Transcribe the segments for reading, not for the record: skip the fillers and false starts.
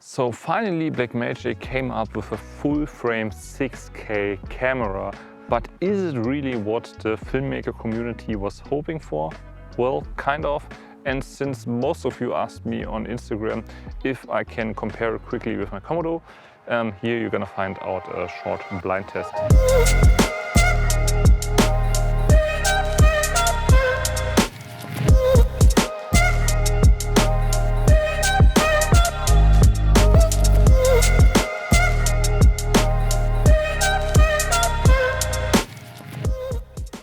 So finally Blackmagic came up with a full-frame 6K camera, but is it really what the filmmaker community was hoping for? Well, kind of. And since most of you asked me on Instagram if I can compare it quickly with my Komodo, here you're gonna find out a short blind test.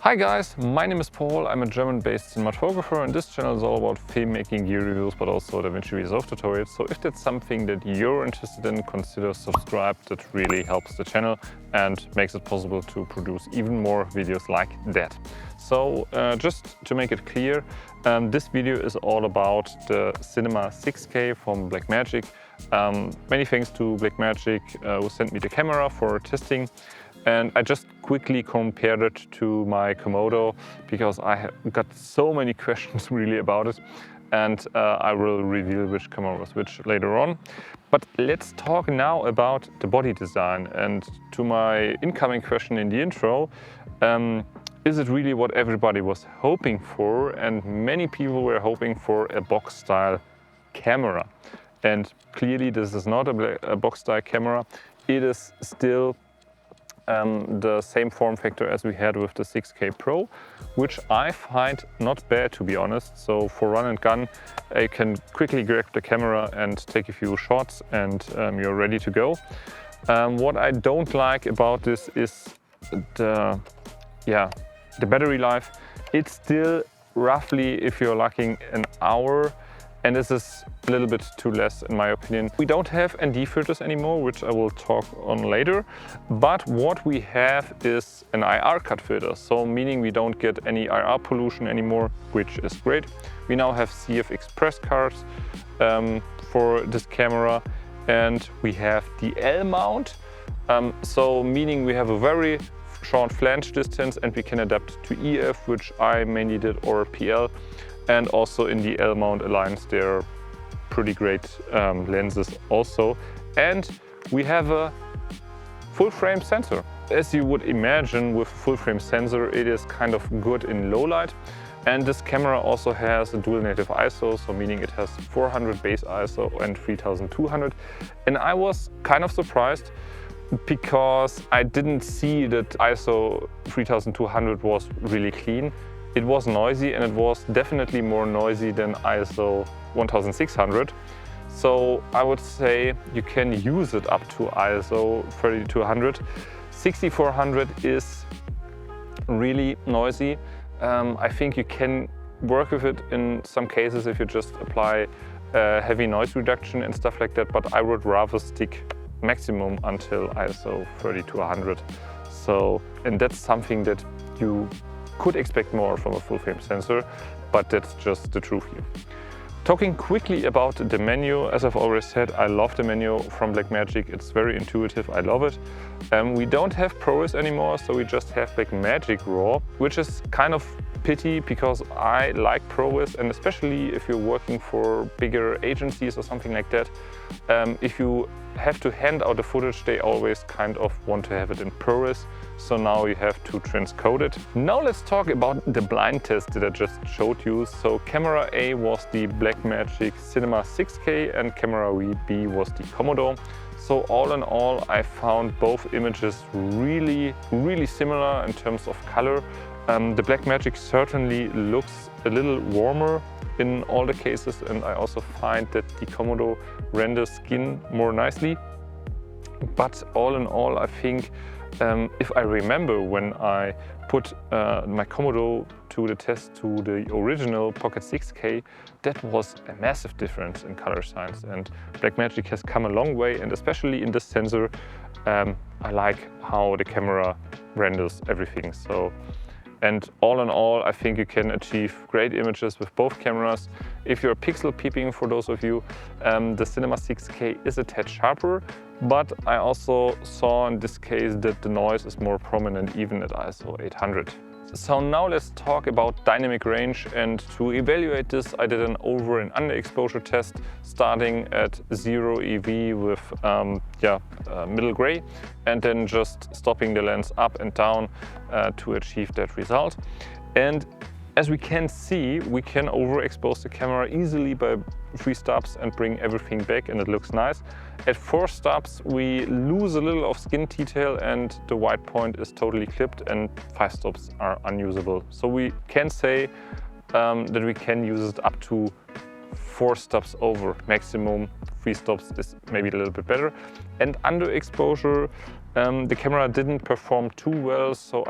Hi guys, my name is Paul. I'm a German-based cinematographer and this channel is all about filmmaking, gear reviews, but also DaVinci Resolve tutorials. So if that's something that you're interested in, consider subscribe. That really helps the channel and makes it possible to produce even more videos like that. So just to make it clear, this video is all about the Cinema 6K from Blackmagic. Many thanks to Blackmagic who sent me the camera for testing. And I just quickly compared it to my Komodo because I got so many questions really about it, and I will reveal which camera was which later on. But let's talk now about the body design, and to my incoming question in the intro, is it really what everybody was hoping for? And many people were hoping for a box style camera, and clearly this is not a box style camera. It is still the same form factor as we had with the 6K Pro, which I find not bad, to be honest. So for run and gun, I can quickly grab the camera and take a few shots and you're ready to go. What I don't like about this is the battery life. It's still roughly, if you're lucky, an hour. And this is a little bit too less in my opinion. We don't have ND filters anymore, which I will talk on later. But what we have is an IR cut filter. So meaning we don't get any IR pollution anymore, which is great. We now have CF Express cards for this camera. And we have the L mount. So meaning we have a very short flange distance and we can adapt to EF, which I mainly did, or PL. And also in the L mount alliance, they're pretty great lenses also. And we have a full frame sensor. As you would imagine, with a full frame sensor, it is kind of good in low light. And this camera also has a dual native ISO, so meaning it has 400 base ISO and 3200. And I was kind of surprised because I didn't see that ISO 3200 was really clean. It was noisy, and it was definitely more noisy than ISO 1600. So I would say you can use it up to ISO 3200. 6400 is really noisy. I think you can work with it in some cases if you just apply heavy noise reduction and stuff like that, but I would rather stick maximum until ISO 3200. So, and that's something that you could expect more from a full frame sensor, but that's just the truth here. Talking quickly about the menu, as I've already said, I love the menu from Blackmagic. It's very intuitive, I love it. We don't have ProRes anymore, so we just have Blackmagic RAW, which is kind of pity because I like ProRes, and especially if you're working for bigger agencies or something like that, if you have to hand out the footage, they always kind of want to have it in ProRes. So now you have to transcode it. Now let's talk about the blind test that I just showed you. So camera A was the Blackmagic Cinema 6K and camera B was the Komodo. So all in all, I found both images really similar in terms of color. The Blackmagic certainly looks a little warmer in all the cases, and I also find that the Komodo renders skin more nicely. But all in all, I think if I remember when I put my Komodo to the test to the original Pocket 6K, that was a massive difference in color science, and Blackmagic has come a long way, and especially in this sensor, I like how the camera renders everything. So, and all in all, I think you can achieve great images with both cameras. If you're pixel peeping, for those of you, the Cinema 6K is a tad sharper, but I also saw in this case that the noise is more prominent even at ISO 800. So now let's talk about dynamic range, and to evaluate this I did an over and underexposure test starting at 0 EV with middle gray and then just stopping the lens up and down to achieve that result. And as we can see, we can overexpose the camera easily by 3 stops and bring everything back, and it looks nice. At 4 stops we lose a little of skin detail and the white point is totally clipped, and 5 stops are unusable. So we can say that we can use it up to 4 stops over. Maximum 3 stops is maybe a little bit better. And underexposure, the camera didn't perform too well, so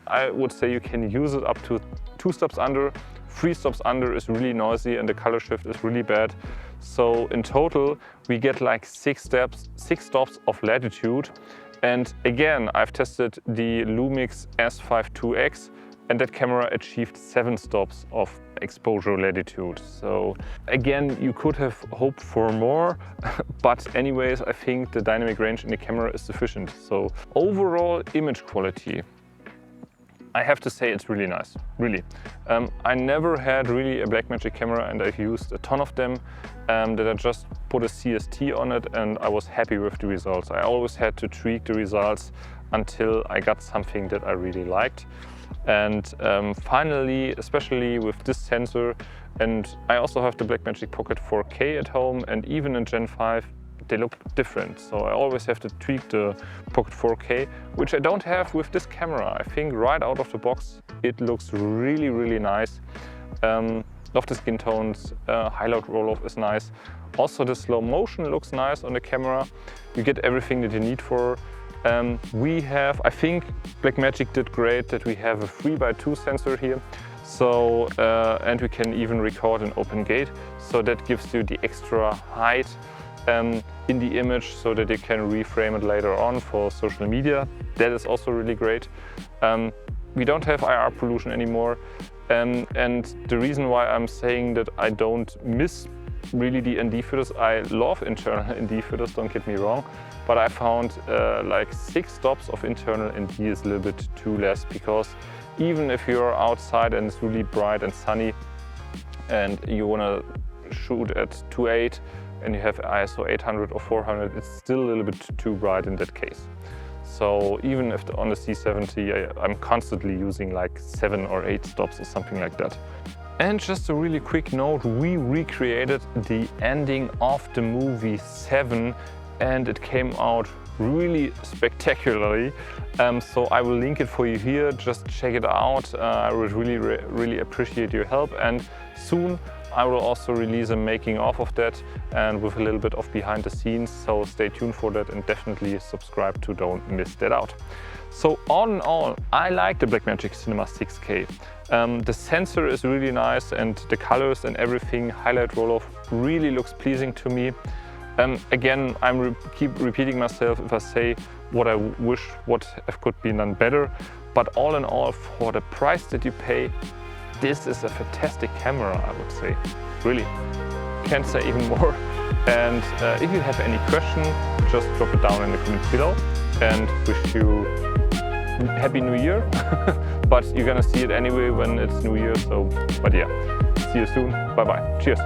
I would say you can use it up to 2 stops under. 3 stops under is really noisy and the color shift is really bad. So in total we get like 6 stops of latitude. And again, I've tested the Lumix S52X and that camera achieved 7 stops of exposure latitude. So again, you could have hoped for more, but anyways, I think the dynamic range in the camera is sufficient. So overall image quality, I have to say it's really nice, really. I never had really a Blackmagic camera, and I've used a ton of them, that I just put a CST on it and I was happy with the results. I always had to tweak the results until I got something that I really liked. And finally, especially with this sensor, and I also have the Blackmagic Pocket 4K at home, and even in Gen 5 they look different. So I always have to tweak the Pocket 4K, which I don't have with this camera. I think right out of the box it looks really, really nice. Love the skin tones, highlight roll-off is nice. Also the slow motion looks nice on the camera. You get everything that you need for. I think Blackmagic did great that we have a 3x2 sensor here. So, and we can even record an open gate. So that gives you the extra height in the image so that you can reframe it later on for social media. That is also really great. We don't have IR pollution anymore. And the reason why I'm saying that I don't miss really the ND filters, I love internal ND filters, don't get me wrong, but I found like 6 stops of internal ND is a little bit too less, because even if you're outside and it's really bright and sunny and you want to shoot at 2.8 and you have ISO 800 or 400, it's still a little bit too bright in that case. So even if on the C70 I'm constantly using like 7 or 8 stops or something like that. And just a really quick note, we recreated the ending of the movie 7 and it came out really spectacularly. So I will link it for you here, just check it out. I would really appreciate your help, and soon I will also release a making of that and with a little bit of behind the scenes, so stay tuned for that and definitely subscribe to don't miss that out. So all in all, I like the Blackmagic Cinema 6K. The sensor is really nice and the colors and everything, highlight roll-off really looks pleasing to me. Again, keep repeating myself if I say what I wish what could be done better, but all in all, for the price that you pay, this is a fantastic camera, I would say. Really, can't say even more. And if you have any question, just drop it down in the comments below, and wish you Happy New Year. But you're gonna see it anyway when it's New Year, so, but yeah, see you soon, bye bye, cheers.